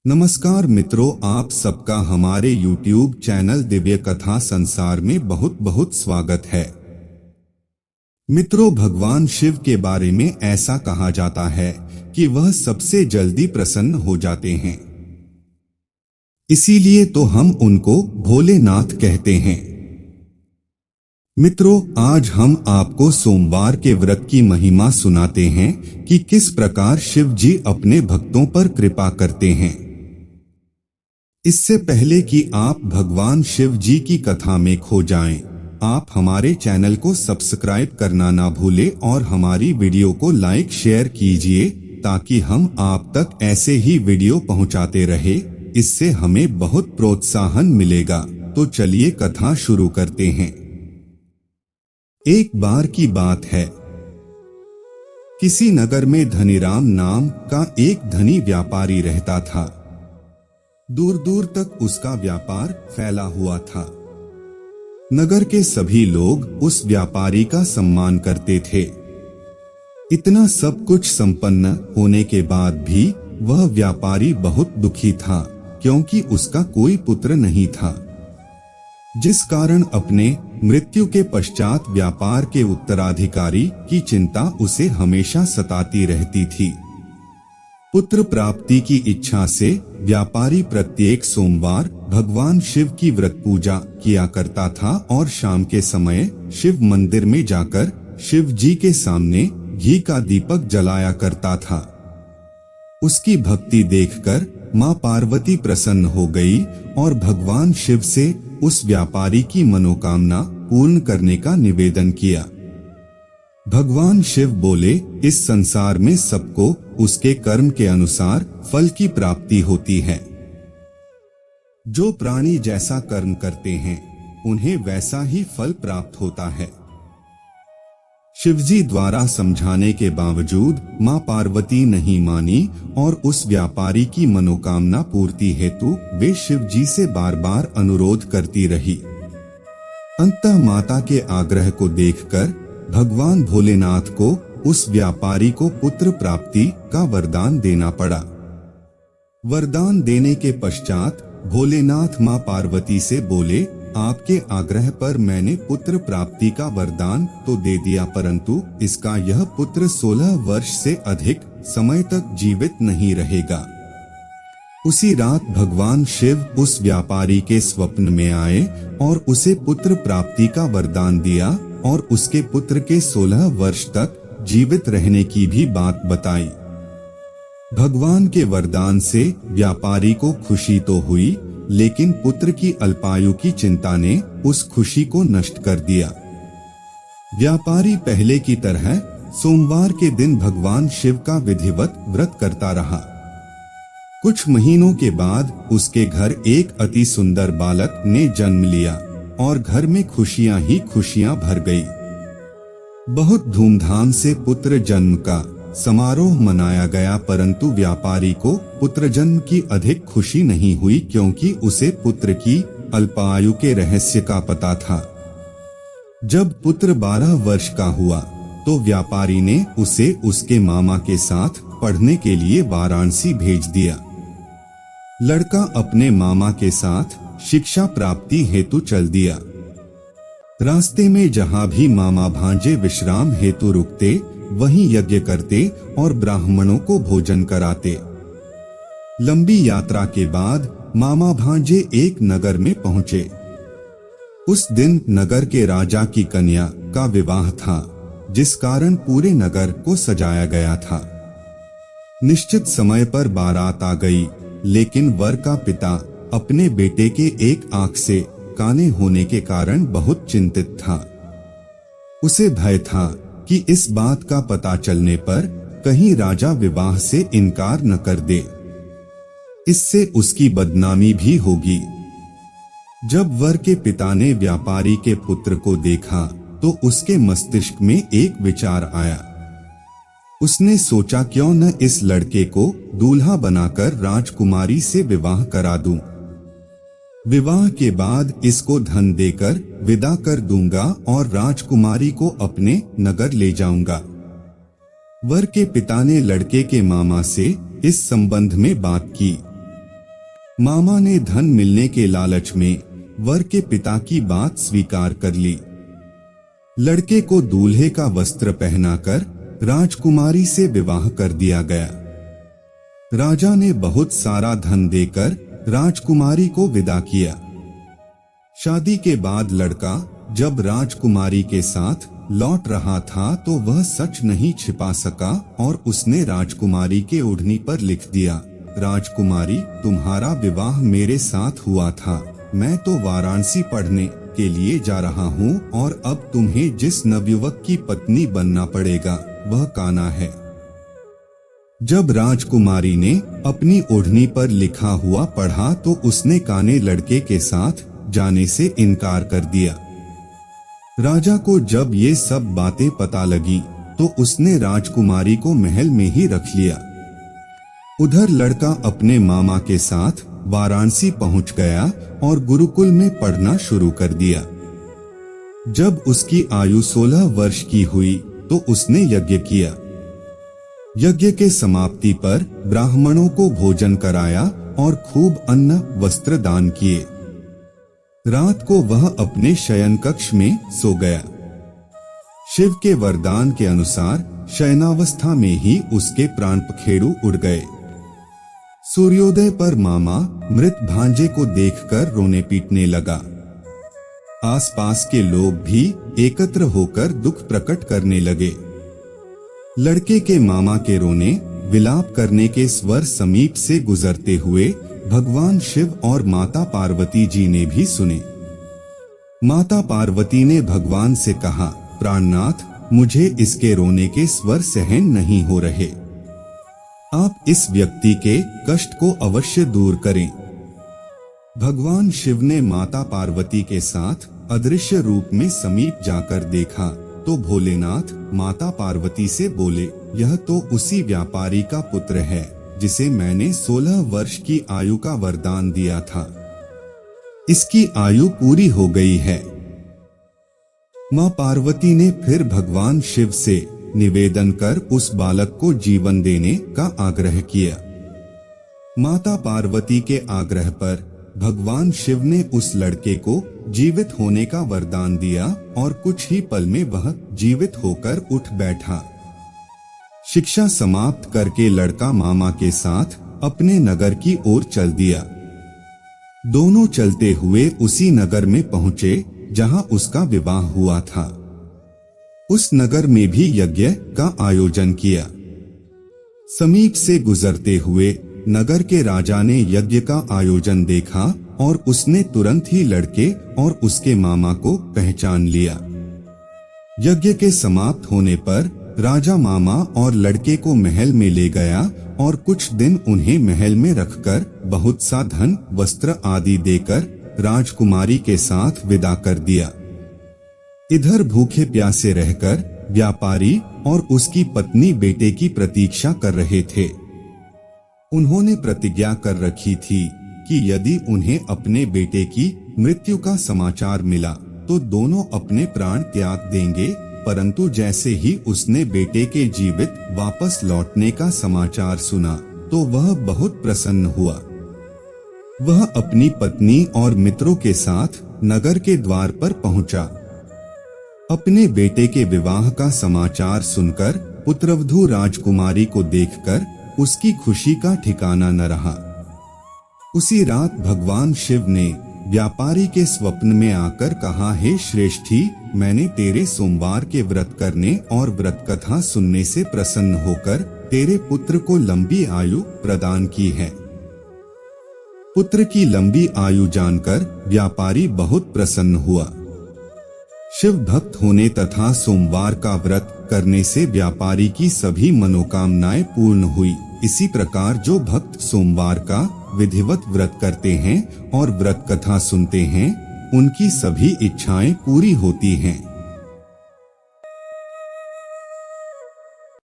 नमस्कार मित्रों, आप सबका हमारे YouTube चैनल दिव्य कथा संसार में बहुत बहुत स्वागत है। मित्रों, भगवान शिव के बारे में ऐसा कहा जाता है कि वह सबसे जल्दी प्रसन्न हो जाते हैं। इसीलिए तो हम उनको भोलेनाथ कहते हैं। मित्रों, आज हम आपको सोमवार के व्रत की महिमा सुनाते हैं कि किस प्रकार शिव जी अपने भक्तों पर कृपा करते हैं। इससे पहले कि आप भगवान शिव जी की कथा में खो जाएं, आप हमारे चैनल को सब्सक्राइब करना ना भूलें और हमारी वीडियो को लाइक शेयर कीजिए ताकि हम आप तक ऐसे ही वीडियो पहुंचाते रहे। इससे हमें बहुत प्रोत्साहन मिलेगा। तो चलिए कथा शुरू करते हैं। एक बार की बात है, किसी नगर में धनीराम नाम का एक धनी व्यापारी रहता था। दूर दूर तक उसका व्यापार फैला हुआ था। नगर के सभी लोग उस व्यापारी का सम्मान करते थे। इतना सब कुछ संपन्न होने के बाद भी वह व्यापारी बहुत दुखी था, क्योंकि उसका कोई पुत्र नहीं था, जिस कारण अपने मृत्यु के पश्चात व्यापार के उत्तराधिकारी की चिंता उसे हमेशा सताती रहती थी। पुत्र प्राप्ति की इच्छा से व्यापारी प्रत्येक सोमवार भगवान शिव की व्रत पूजा किया करता था और शाम के समय शिव मंदिर में जाकर शिव जी के सामने घी का दीपक जलाया करता था। उसकी भक्ति देखकर मां पार्वती प्रसन्न हो गई और भगवान शिव से उस व्यापारी की मनोकामना पूर्ण करने का निवेदन किया। भगवान शिव बोले, इस संसार में सबको उसके कर्म के अनुसार फल की प्राप्ति होती है। जो प्राणी जैसा कर्म करते हैं उन्हें वैसा ही फल प्राप्त होता है। शिवजी द्वारा समझाने के बावजूद मां पार्वती नहीं मानी और उस व्यापारी की मनोकामना पूर्ति हेतु वे शिवजी से बार बार अनुरोध करती रही। अंततः माता के आग्रह को देखकर भगवान भोलेनाथ को उस व्यापारी को पुत्र प्राप्ति का वरदान देना पड़ा। वरदान देने के पश्चात भोलेनाथ मां पार्वती से बोले, आपके आग्रह पर मैंने पुत्र प्राप्ति का वरदान तो दे दिया, परंतु इसका यह पुत्र 16 वर्ष से अधिक समय तक जीवित नहीं रहेगा। उसी रात भगवान शिव उस व्यापारी के स्वप्न में आए और उसे पुत्र प्राप्ति का वरदान दिया और उसके पुत्र के 16 वर्ष तक जीवित रहने की भी बात बताई। भगवान के वरदान से व्यापारी को खुशी तो हुई, लेकिन पुत्र की अल्पायु की चिंता ने उस खुशी को नष्ट कर दिया। व्यापारी पहले की तरह सोमवार के दिन भगवान शिव का विधिवत व्रत करता रहा। कुछ महीनों के बाद उसके घर एक अति सुंदर बालक ने जन्म लिया और घर में खुशियां ही खुशियां भर गई। बहुत धूमधाम से पुत्र जन्म का समारोह मनाया गया, परंतु व्यापारी को पुत्र जन्म की अधिक खुशी नहीं हुई, क्योंकि उसे पुत्र की अल्पायु के रहस्य का पता था। जब पुत्र 12 वर्ष का हुआ तो व्यापारी ने उसे उसके मामा के साथ पढ़ने के लिए वाराणसी भेज दिया। लड़का अपने मामा के साथ शिक्षा प्राप्ति हेतु चल दिया। रास्ते में जहाँ भी मामा भांजे विश्राम हेतु रुकते, वहीं यज्ञ करते और ब्राह्मणों को भोजन कराते। लंबी यात्रा के बाद मामा भांजे एक नगर में पहुँचे। उस दिन नगर के राजा की कन्या का विवाह था, जिस कारण पूरे नगर को सजाया गया था। निश्चित समय पर बारात आ गई, लेकिन वर का पिता अपने बेटे के एक आंख से काने होने के कारण बहुत चिंतित था। उसे भय था कि इस बात का पता चलने पर कहीं राजा विवाह से इनकार न कर दे, इससे उसकी बदनामी भी होगी। जब वर के पिता ने व्यापारी के पुत्र को देखा तो उसके मस्तिष्क में एक विचार आया। उसने सोचा, क्यों न इस लड़के को दूल्हा बनाकर राजकुमारी से विवाह करा दूं। विवाह के बाद इसको धन देकर विदा कर दूंगा और राजकुमारी को अपने नगर ले जाऊंगा। वर के पिता ने लड़के के मामा से इस संबंध में बात की। मामा ने धन मिलने के लालच में वर के पिता की बात स्वीकार कर ली। लड़के को दूल्हे का वस्त्र पहनाकर राजकुमारी से विवाह कर दिया गया। राजा ने बहुत सारा धन देकर राजकुमारी को विदा किया। शादी के बाद लड़का जब राजकुमारी के साथ लौट रहा था तो वह सच नहीं छिपा सका और उसने राजकुमारी के ओढ़नी पर लिख दिया, राजकुमारी, तुम्हारा विवाह मेरे साथ हुआ था। मैं तो वाराणसी पढ़ने के लिए जा रहा हूँ और अब तुम्हें जिस नवयुवक की पत्नी बनना पड़ेगा वह कान्हा है। जब राजकुमारी ने अपनी ओढ़नी पर लिखा हुआ पढ़ा तो उसने काने लड़के के साथ जाने से इनकार कर दिया। राजा को जब ये सब बातें पता लगी तो उसने राजकुमारी को महल में ही रख लिया। उधर लड़का अपने मामा के साथ वाराणसी पहुंच गया और गुरुकुल में पढ़ना शुरू कर दिया। जब उसकी आयु 16 वर्ष की हुई तो उसने यज्ञ किया। यज्ञ के समाप्ति पर ब्राह्मणों को भोजन कराया और खूब अन्न वस्त्र दान किए। रात को वह अपने शयन कक्ष में सो गया। शिव के वरदान के अनुसार शयनावस्था में ही उसके प्राण पखेरु उड़ गए। सूर्योदय पर मामा मृत भांजे को देखकर रोने पीटने लगा। आसपास के लोग भी एकत्र होकर दुख प्रकट करने लगे। लड़के के मामा के रोने विलाप करने के स्वर समीप से गुजरते हुए भगवान शिव और माता पार्वती जी ने भी सुने। माता पार्वती ने भगवान से कहा, प्राणनाथ, मुझे इसके रोने के स्वर सहन नहीं हो रहे। आप इस व्यक्ति के कष्ट को अवश्य दूर करें। भगवान शिव ने माता पार्वती के साथ अदृश्य रूप में समीप जाकर देखा तो भोलेनाथ माता पार्वती से बोले, यह तो उसी व्यापारी का पुत्र है जिसे मैंने 16 वर्ष की आयु का वरदान दिया था। इसकी आयु पूरी हो गई है। मां पार्वती ने फिर भगवान शिव से निवेदन कर उस बालक को जीवन देने का आग्रह किया। माता पार्वती के आग्रह पर भगवान शिव ने उस लड़के को जीवित होने का वरदान दिया और कुछ ही पल में वह जीवित होकर उठ बैठा। शिक्षा समाप्त करके लड़का मामा के साथ अपने नगर की ओर चल दिया। दोनों चलते हुए उसी नगर में पहुंचे जहां उसका विवाह हुआ था। उस नगर में भी यज्ञ का आयोजन किया। समीप से गुजरते हुए नगर के राजा ने यज्ञ का आयोजन देखा और उसने तुरंत ही लड़के और उसके मामा को पहचान लिया। यज्ञ के समाप्त होने पर राजा मामा और लड़के को महल में ले गया और कुछ दिन उन्हें महल में रखकर बहुत सा धन वस्त्र आदि देकर राजकुमारी के साथ विदा कर दिया। इधर भूखे प्यासे रहकर व्यापारी और उसकी पत्नी बेटे की प्रतीक्षा कर रहे थे। उन्होंने प्रतिज्ञा कर रखी थी कि यदि उन्हें अपने बेटे की मृत्यु का समाचार मिला तो दोनों अपने प्राण त्याग देंगे, परंतु जैसे ही उसने बेटे के जीवित वापस लौटने का समाचार सुना तो वह बहुत प्रसन्न हुआ। वह अपनी पत्नी और मित्रों के साथ नगर के द्वार पर पहुंचा। अपने बेटे के विवाह का समाचार सुनकर पुत्रवधू राजकुमारी को देखकर उसकी खुशी का ठिकाना न रहा। उसी रात भगवान शिव ने व्यापारी के स्वप्न में आकर कहा, हे श्रेष्ठी, मैंने तेरे सोमवार के व्रत करने और व्रत कथा सुनने से प्रसन्न होकर तेरे पुत्र को लंबी आयु प्रदान की है। पुत्र की लंबी आयु जानकर व्यापारी बहुत प्रसन्न हुआ। शिव भक्त होने तथा सोमवार का व्रत करने से व्यापारी की सभी मनोकामनाएं पूर्ण हुई। इसी प्रकार जो भक्त सोमवार का विधिवत व्रत करते हैं और व्रत कथा सुनते हैं, उनकी सभी इच्छाएं पूरी होती हैं।